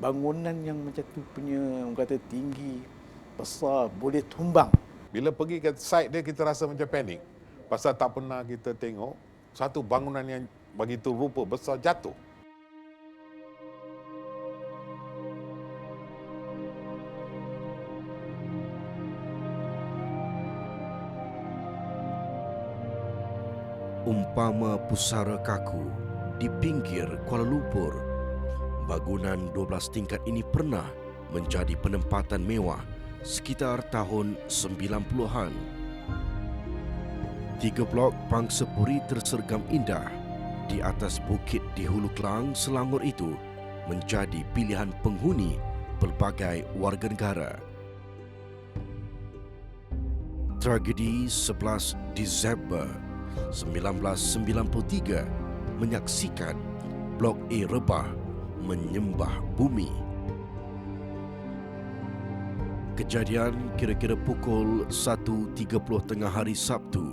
bangunan yang macam tu punya, orang kata tinggi, besar, boleh tumbang. Bila pergi ke site dia, kita rasa macam panik. Pasal tak pernah kita tengok satu bangunan yang begitu rupa besar jatuh. Umpama pusara kaku di pinggir Kuala Lumpur, bangunan 12 tingkat ini pernah menjadi penempatan mewah sekitar tahun 90-an. 3 blok pangsapuri tersergam indah di atas bukit di Hulu Kelang, Selangor itu menjadi pilihan penghuni pelbagai warga negara. Tragedi 11 Disember 1993 menyaksikan Blok A rebah menyembah bumi. Kejadian kira-kira pukul 1.30 tengah hari Sabtu,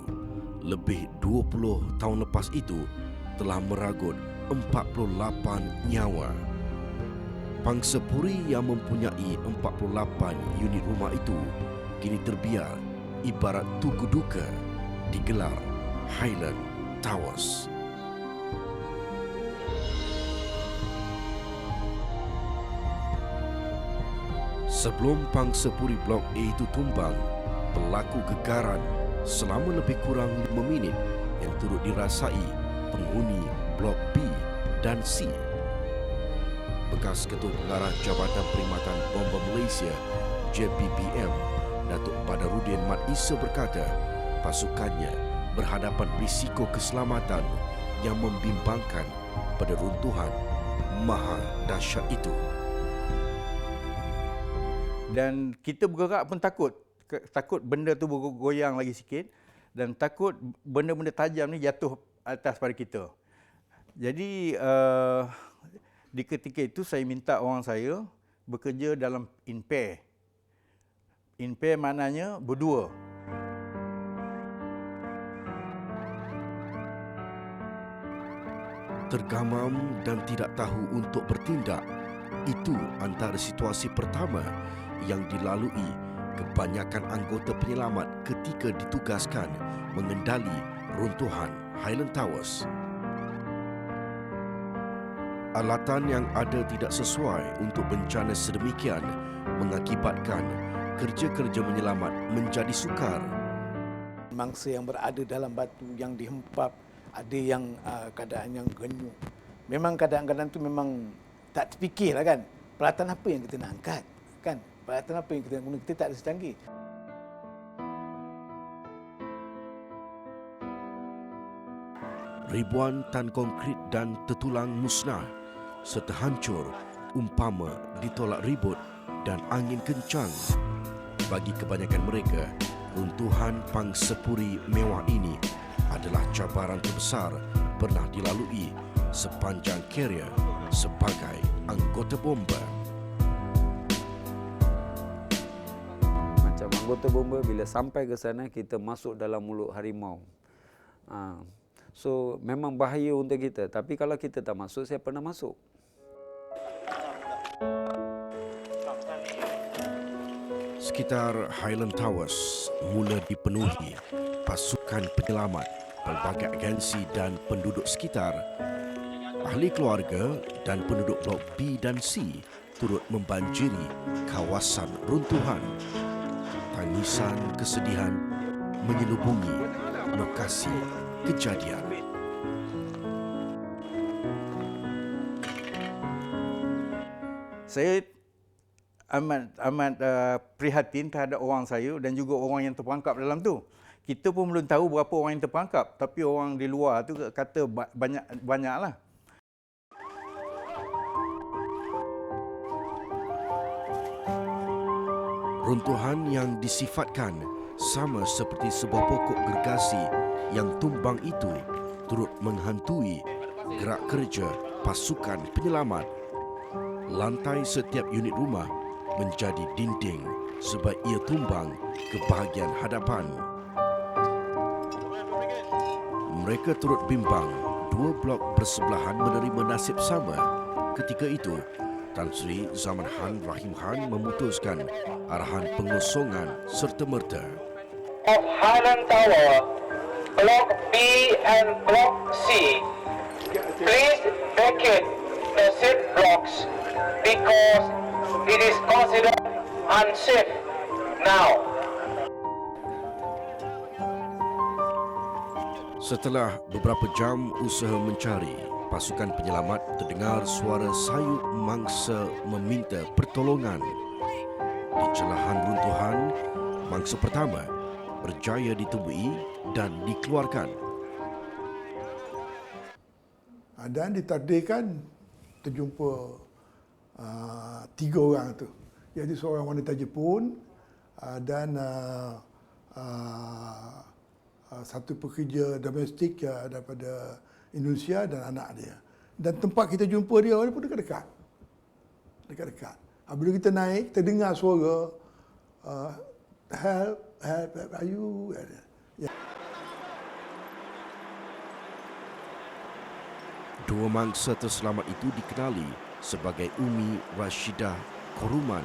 lebih 20 tahun lepas itu, telah meragut 48 nyawa. Pangsapuri yang mempunyai 48 unit rumah itu kini terbiar ibarat tugu duka digelar Highland Towers. Sebelum pangsapuri Blok A itu tumbang, berlaku gegaran selama lebih kurang 5 minit yang turut dirasai penghuni Blok B dan C. Bekas Ketua Pengarah Jabatan Perkhidmatan Bomba Malaysia JPBM, Datuk Badarudin Mat Isa berkata, pasukannya berhadapan risiko keselamatan yang membimbangkan pada runtuhan maha dahsyat itu. Dan kita bergerak pun takut benda tu bergoyang lagi sikit, dan takut benda-benda tajam ni jatuh atas pada kita. Jadi di ketika itu saya minta orang saya bekerja dalam in pair. In pair maknanya berdua. Tergamam dan tidak tahu untuk bertindak, itu antara situasi pertama yang dilalui kebanyakan anggota penyelamat ketika ditugaskan mengendali runtuhan Highland Towers. Alatan yang ada tidak sesuai untuk bencana sedemikian mengakibatkan kerja-kerja menyelamat menjadi sukar. Mangsa yang berada dalam batu yang dihempap, ada yang keadaan yang genyuk. Memang kadang-kadang tu memang tak terfikirlah kan, peralatan apa yang kita nak angkat, kan? Peralatan apa yang kita nak guna, kita tak ada secanggih. Ribuan tan konkrit dan tertulang musnah serta hancur umpama ditolak ribut dan angin kencang. Bagi kebanyakan mereka, runtuhan pangsapuri mewah ini adalah cabaran terbesar pernah dilalui sepanjang karier sebagai anggota bomba. Macam anggota bomba, bila sampai ke sana kita masuk dalam mulut harimau. So memang bahaya untuk kita, tapi kalau kita tak masuk, saya pernah masuk. Sekitar Highland Towers mula dipenuhi pasukan penyelamat, pelbagai agensi dan penduduk sekitar. Ahli keluarga dan penduduk Blok B dan C turut membanjiri kawasan runtuhan. Tangisan kesedihan menyelubungi lokasi kejadian. Saya amat prihatin terhadap orang saya dan juga orang yang terperangkap dalam tu. Kita pun belum tahu berapa orang yang terperangkap, tapi orang di luar tu kata banyaklah. Runtuhan yang disifatkan sama seperti sebuah pokok gergasi yang tumbang itu turut menghantui gerak kerja pasukan penyelamat. Lantai setiap unit rumah menjadi dinding sebab ia tumbang ke bahagian hadapan. Mereka turut bimbang, 2 blok bersebelahan menerima nasib sama. Ketika itu, Tan Sri Zaman Han Rahim Han memutuskan arahan pengosongan serta-merta. Of Highland Tower, Block B and Block C, please vacate the said blocks because it is considered unsafe now. Setelah beberapa jam usaha mencari, pasukan penyelamat terdengar suara sayup mangsa meminta pertolongan. Di celahan runtuhan, mangsa pertama berjaya ditemui dan dikeluarkan. Dan ditakdirkan terjumpa 3 orang tu, iaitu seorang wanita Jepun dan satu pekerja domestik daripada Indonesia dan anak dia. Dan tempat kita jumpa dia pun dekat-dekat. Dekat-dekat. Bila kita naik, kita dengar suara help, are you? Ya. Dua mangsa terselamat itu dikenali sebagai Umi Rashidah Koruman,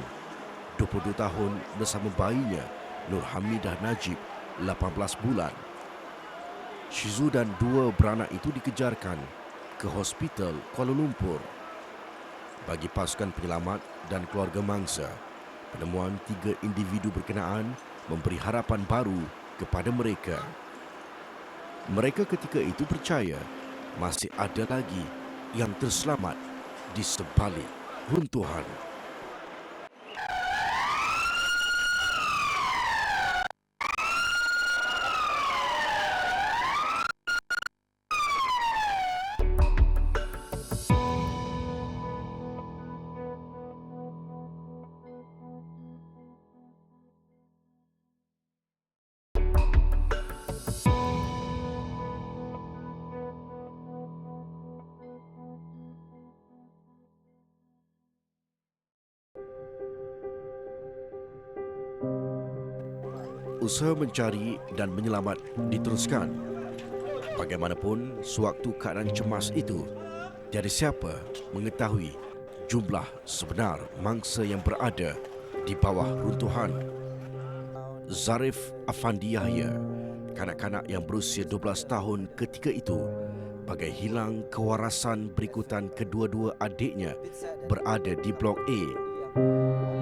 22 tahun bersama bayinya Nur Hamidah Najib, 18 bulan. Shizu dan 2 beranak itu dikejarkan ke hospital Kuala Lumpur. Bagi pasukan penyelamat dan keluarga mangsa, penemuan 3 individu berkenaan memberi harapan baru kepada mereka. Mereka ketika itu percaya masih ada lagi yang terselamat di sebalik runtuhan. Usaha mencari dan menyelamat diteruskan. Bagaimanapun, sewaktu keadaan cemas itu, tiada siapa mengetahui jumlah sebenar mangsa yang berada di bawah runtuhan. Zarif Afandi Yahya, kanak-kanak yang berusia 12 tahun ketika itu, bagai hilang kewarasan berikutan kedua-dua adiknya berada di Blok A.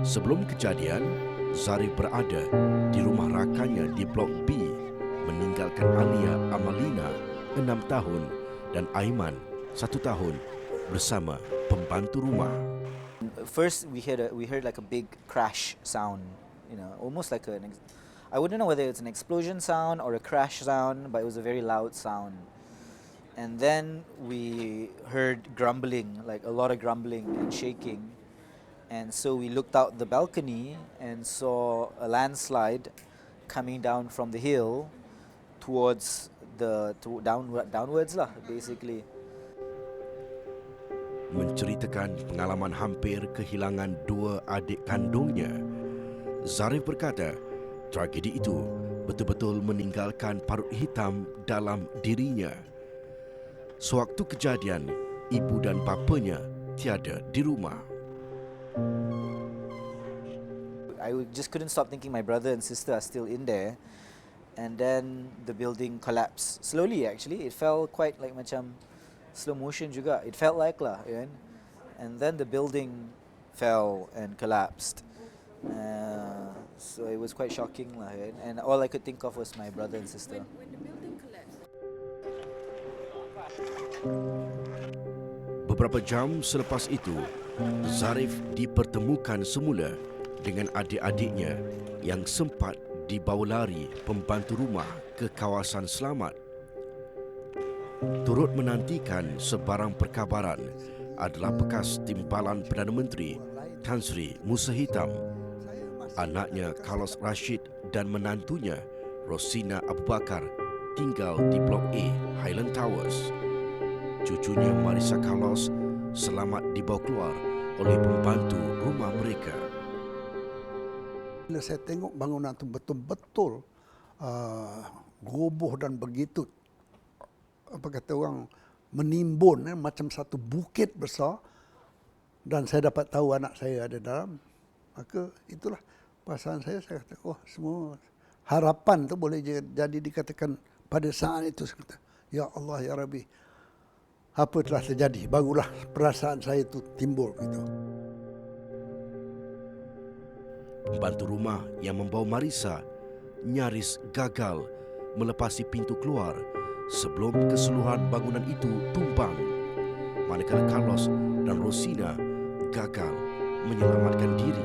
Sebelum kejadian, Zarif berada di rumah rakannya di Blok B, meninggalkan Alia Amalina 6 tahun dan Aiman 1 tahun bersama pembantu rumah. First, we heard like a big crash sound, almost like I wouldn't know whether it's an explosion sound or a crash sound, but it was a very loud sound. And then we heard grumbling, like a lot of grumbling and shaking. And so we looked out the balcony and saw a landslide coming down from the hill towards downwards lah, basically. Menceritakan pengalaman hampir kehilangan 2 adik kandungnya, Zarif berkata, tragedi itu betul-betul meninggalkan parut hitam dalam dirinya. Sewaktu kejadian, ibu dan bapanya tiada di rumah. I just couldn't stop thinking my brother and sister are still in there. And then the building collapsed. Slowly actually, it felt quite like macam slow motion juga. It felt like lah, kan? And then the building fell and collapsed. So it was quite shocking lah, kan? And all I could think of was my brother and sister. When the building collapsed. Beberapa jam selepas itu, Zarif dipertemukan semula dengan adik-adiknya yang sempat dibawa lari pembantu rumah ke kawasan selamat. Turut menantikan sebarang perkabaran adalah bekas timbalan Perdana Menteri Tan Sri Musa Hitam, anaknya Carlos Rashid dan menantunya Rosina Abu Bakar tinggal di Blok A Highland Towers. Cucunya Marisa Carlos selamat dibawa keluar oleh pembantu rumah mereka. Bila saya tengok bangunan itu betul-betul roboh dan begitu, apa kata orang, menimbun, macam satu bukit besar, dan saya dapat tahu anak saya ada dalam, maka itulah perasaan saya kata, oh semua harapan tu boleh jadi dikatakan pada saat itu, saya kata, ya Allah ya Rabbi, apa telah terjadi, barulah perasaan saya itu timbul gitu. Pembantu rumah yang membawa Marisa nyaris gagal melepasi pintu keluar sebelum keseluruhan bangunan itu tumbang. Manakala Carlos dan Rosina gagal menyelamatkan diri.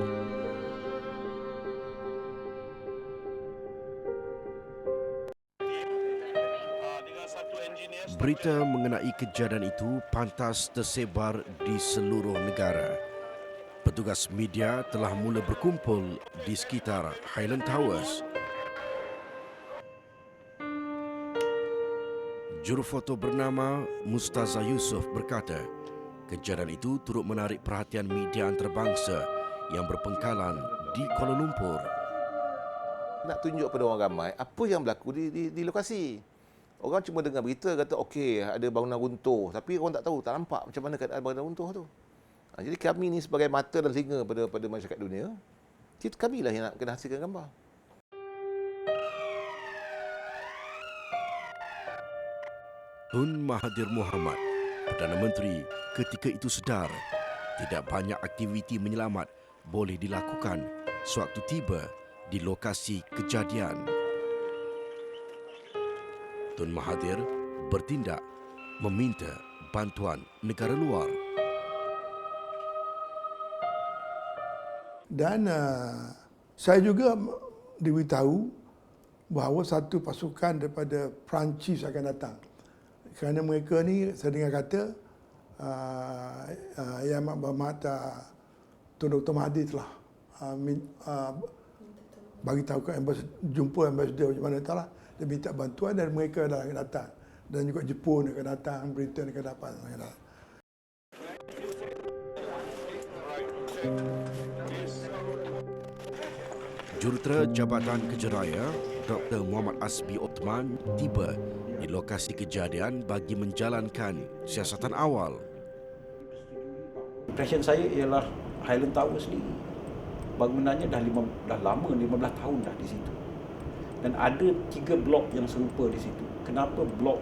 Berita mengenai kejadian itu pantas tersebar di seluruh negara. Petugas media telah mula berkumpul di sekitar Highland Towers. Jurufoto bernama Mustaza Yusof berkata, kejadian itu turut menarik perhatian media antarabangsa yang berpengkalan di Kuala Lumpur. Nak tunjuk pada orang ramai apa yang berlaku di lokasi. Orang cuma dengar berita kata okey ada bangunan runtuh, tapi orang tak tahu, tak nampak macam mana keadaan bangunan runtuh tu. Jadi kami ni sebagai mata dan telinga pada masyarakat dunia, kamilah yang nak kena hasilkan gambar. Tun Mahathir Mohamad, Perdana Menteri ketika itu sedar tidak banyak aktiviti menyelamat boleh dilakukan sewaktu tiba di lokasi kejadian. Tun Mahathir bertindak meminta bantuan negara luar. Dan saya juga diberitahu bahawa satu pasukan daripada Perancis akan datang. Kerana mereka ni, saya dengar kata, Yang Amat Berhormat Tun Dr. Mahathir telah bagi tahu ke jumpa ambassador macam mana entahlah. Dia minta bantuan dan mereka dah akan datang. Dan juga Jepun akan datang, Britain akan datang. Jurutera Jabatan Kejeraya Dr. Muhammad Asbi Othman tiba di lokasi kejadian bagi menjalankan siasatan awal. Impression saya ialah Highland Towers ni bangunannya dah lama, 15 tahun dah di situ. Dan ada 3 blok yang serupa di situ. Kenapa blok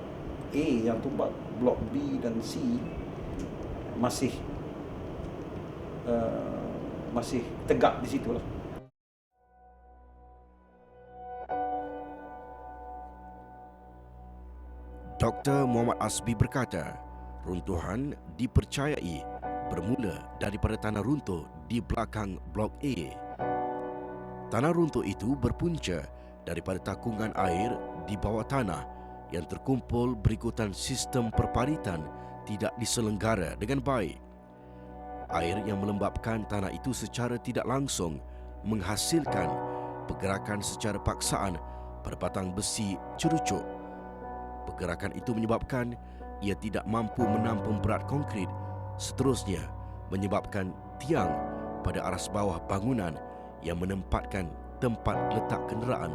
A yang tumbang, blok B dan C masih tegak di situ lah. Dr. Muhammad Asbi berkata, runtuhan dipercayai bermula daripada tanah runtuh di belakang blok A. Tanah runtuh itu berpunca daripada takungan air di bawah tanah yang terkumpul berikutan sistem perparitan tidak diselenggara dengan baik. Air yang melembabkan tanah itu secara tidak langsung menghasilkan pergerakan secara paksaan pada batang besi cerucuk. Pergerakan itu menyebabkan ia tidak mampu menampung berat konkrit, seterusnya menyebabkan tiang pada aras bawah bangunan yang menempatkan tempat letak kenderaan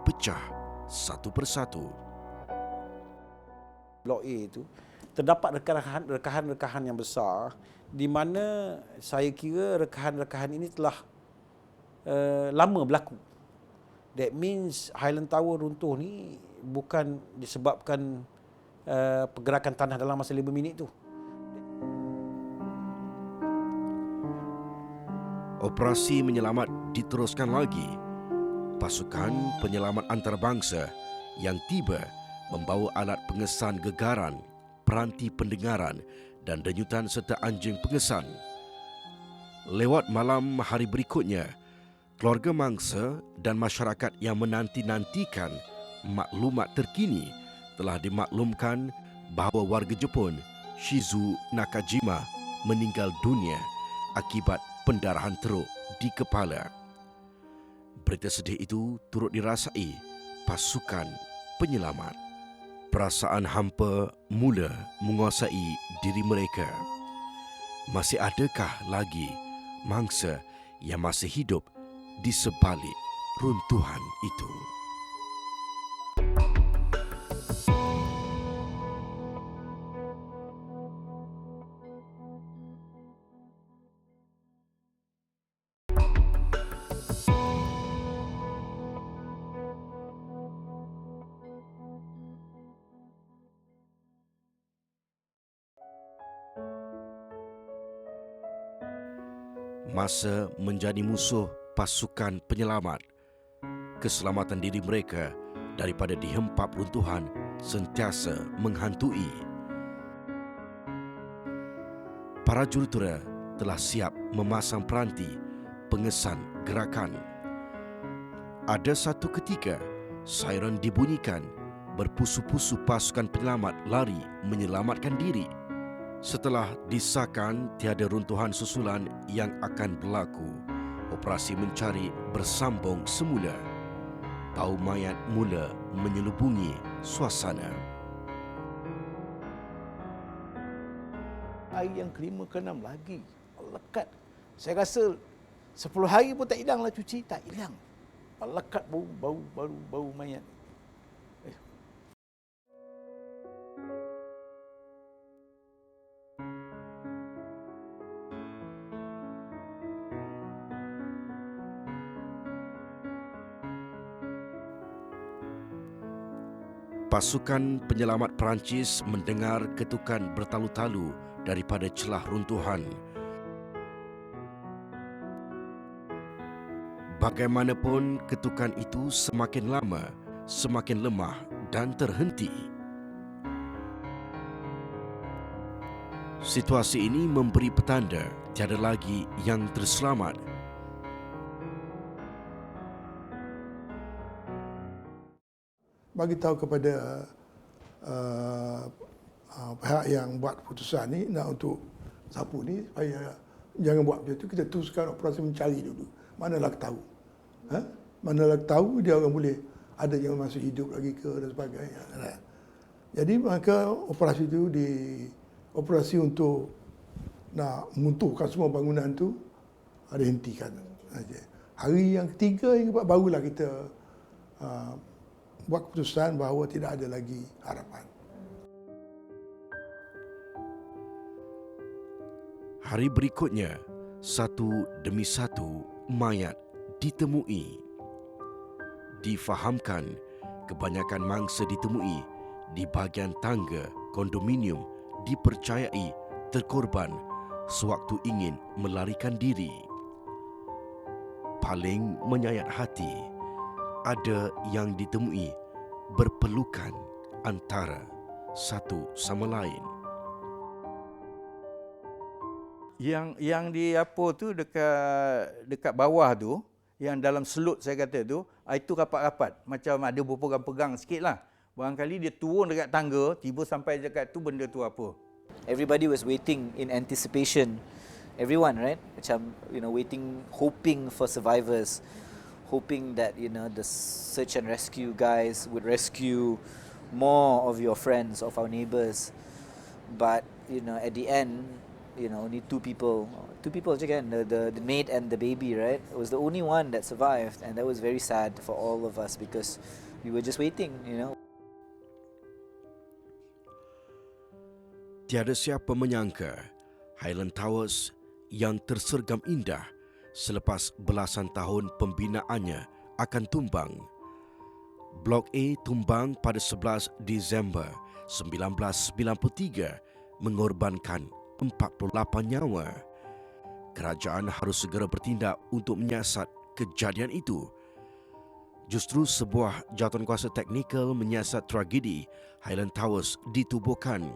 pecah satu persatu. Blok A itu terdapat rekahan-rekahan yang besar di mana saya kira rekahan-rekahan ini telah lama berlaku. That means Highland Tower runtuh ni bukan disebabkan pergerakan tanah dalam masa 5 minit tu. Operasi menyelamat diteruskan lagi. Pasukan penyelamat antarabangsa yang tiba membawa alat pengesan gegaran, peranti pendengaran dan denyutan serta anjing pengesan. Lewat malam hari berikutnya, keluarga mangsa dan masyarakat yang menanti-nantikan maklumat terkini telah dimaklumkan bahawa warga Jepun Shizu Nakajima meninggal dunia akibat pendarahan teruk di kepala. Berita sedih itu turut dirasai pasukan penyelamat. Perasaan hampa mula menguasai diri mereka. Masih adakah lagi mangsa yang masih hidup di sebalik runtuhan itu? masa menjadi musuh pasukan penyelamat. Keselamatan diri mereka daripada dihempap runtuhan sentiasa menghantui. Para jurutera telah siap memasang peranti pengesan gerakan. Ada satu ketika siren dibunyikan, berpusu-pusu pasukan penyelamat lari menyelamatkan diri. Setelah disahkan tiada runtuhan susulan yang akan berlaku, operasi mencari bersambung semula. Bau mayat mula menyelubungi suasana. Hari yang kelima ke enam lagi lekat. Saya rasa 10 hari pun tak hilanglah cuci, tak hilang. Lekat bau mayat. Pasukan penyelamat Perancis mendengar ketukan bertalu-talu daripada celah runtuhan. Bagaimanapun, ketukan itu semakin lama, semakin lemah dan terhenti. Situasi ini memberi petanda tiada lagi yang terselamat. Bagi tahu kepada pihak yang buat keputusan ni nak untuk sapu ni supaya jangan buat macam tu, kita teruskan operasi mencari dulu. Manalah tahu. Manalah tahu dia orang boleh ada yang masih hidup lagi ke dan sebagainya. Jadi maka operasi itu operasi untuk nak menguntuhkan semua bangunan tu dihentikan. Hari yang ketiga yang keempat barulah kita buat keputusan bahawa tidak ada lagi harapan. Hari berikutnya, satu demi satu mayat ditemui. Difahamkan kebanyakan mangsa ditemui di bahagian tangga kondominium dipercayai terkorban sewaktu ingin melarikan diri. Paling menyayat hati, ada yang ditemui berpelukan antara satu sama lain. Yang di apa tu dekat bawah tu, yang dalam selut saya kata tu, itu rapat-rapat. Macam ada berpegang-pegang sikit lah. Barangkali dia turun dekat tangga, tiba sampai dekat tu benda tu apa. Everybody was waiting in anticipation. Everyone, right? Macam, waiting, hoping for survivors. Hoping that, the search and rescue guys would rescue more of your friends, of our neighbours. But, at the end, only two people again, the maid and the baby, right? It was the only one that survived, and that was very sad for all of us because we were just waiting, Tiada siapa menyangka Highland Towers yang tersergam indah selepas belasan tahun pembinaannya akan tumbang. Blok A tumbang pada 11 Disember 1993 mengorbankan 48 nyawa. Kerajaan harus segera bertindak untuk menyiasat kejadian itu. Justru sebuah jawatankuasa teknikal menyiasat tragedi Highland Towers ditubuhkan.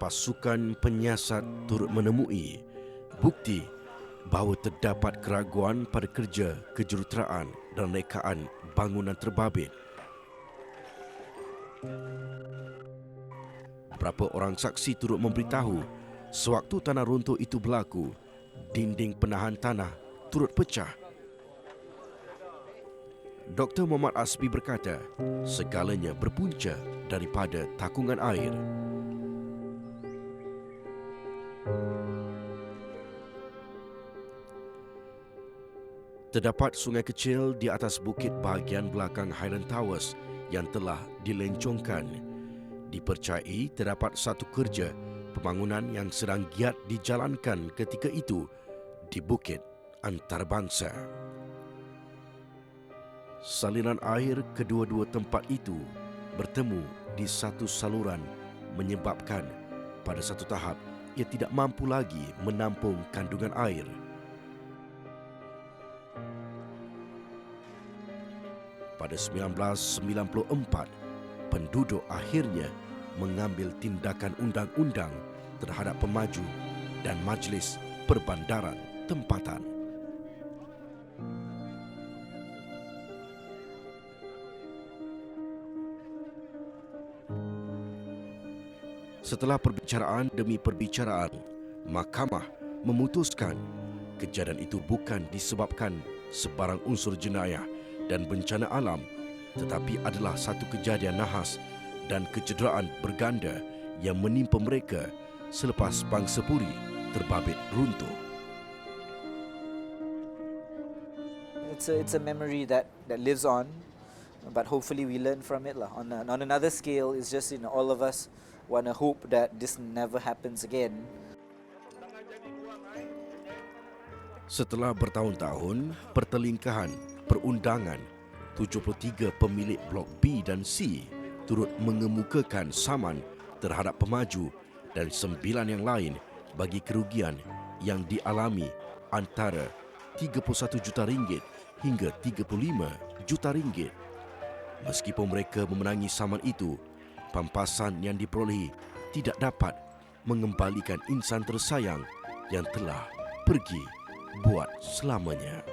Pasukan penyiasat turut menemui bukti bahawa terdapat keraguan pada kerja kejuruteraan dan rekaan bangunan terbabit. Beberapa orang saksi turut memberitahu sewaktu tanah runtuh itu berlaku, dinding penahan tanah turut pecah. Dr. Muhammad Asbi berkata, segalanya berpunca daripada takungan air. Terdapat sungai kecil di atas bukit bahagian belakang Highland Towers yang telah dilencongkan. Dipercayai terdapat satu kerja pembangunan yang sedang giat dijalankan ketika itu di bukit antarabangsa. Salinan air kedua-dua tempat itu bertemu di satu saluran menyebabkan pada satu tahap ia tidak mampu lagi menampung kandungan air. Pada 1994, penduduk akhirnya mengambil tindakan undang-undang terhadap pemaju dan majlis perbandaran tempatan. Setelah perbicaraan demi perbicaraan, mahkamah memutuskan kejadian itu bukan disebabkan sebarang unsur jenayah dan bencana alam, tetapi adalah satu kejadian nahas dan kecederaan berganda yang menimpa mereka selepas bangsa Puri terbabit runtuh. It's a memory that lives on, but hopefully we learn from it lah. On another scale, it's just all of us want to hope that this never happens again. Setelah bertahun-tahun pertelingkahan perundangan, 73 pemilik Blok B dan C turut mengemukakan saman terhadap pemaju dan 9 yang lain bagi kerugian yang dialami antara RM31 juta hingga RM35 juta. Meskipun mereka memenangi saman itu, pampasan yang diperolehi tidak dapat mengembalikan insan tersayang yang telah pergi buat selamanya.